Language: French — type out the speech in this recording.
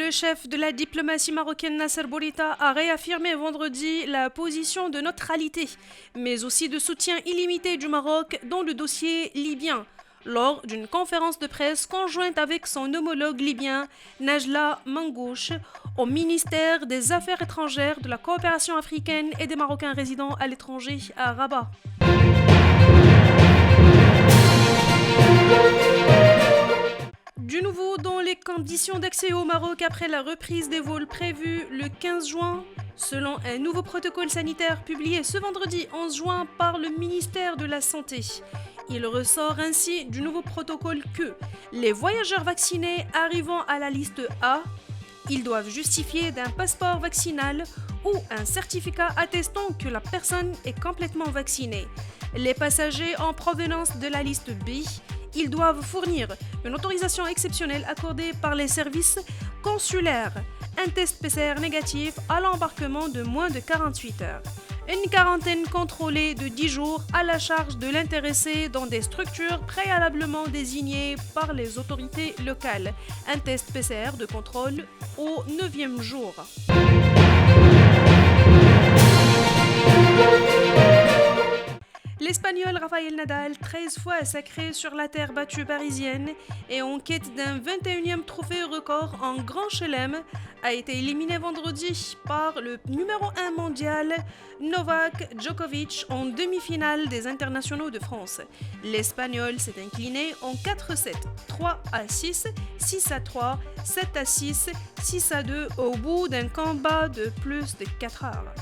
Le chef de la diplomatie marocaine Nasser Bourita a réaffirmé vendredi la position de neutralité, mais aussi de soutien illimité du Maroc dans le dossier libyen, lors d'une conférence de presse conjointe avec son homologue libyen Najla Mangouche au ministère des Affaires étrangères, de la coopération africaine et des Marocains résidant à l'étranger à Rabat. Du nouveau dans les conditions d'accès au Maroc après la reprise des vols prévus le 15 juin, selon un nouveau protocole sanitaire publié ce vendredi 11 juin par le ministère de la Santé. Il ressort ainsi du nouveau protocole que les voyageurs vaccinés arrivant à la liste A, ils doivent justifier d'un passeport vaccinal ou un certificat attestant que la personne est complètement vaccinée. Les passagers en provenance de la liste B, ils doivent fournir une autorisation exceptionnelle accordée par les services consulaires, un test PCR négatif à l'embarquement de moins de 48 heures, une quarantaine contrôlée de 10 jours à la charge de l'intéressé dans des structures préalablement désignées par les autorités locales, un test PCR de contrôle au 9e jour. L'Espagnol Rafael Nadal, 13 fois sacré sur la terre battue parisienne et en quête d'un 21e trophée record en Grand Chelem, a été éliminé vendredi par le numéro 1 mondial Novak Djokovic en demi-finale des internationaux de France. L'Espagnol s'est incliné en 4-7, 3-6, 6-3, 7-6, 6-2 au bout d'un combat de plus de 4 heures.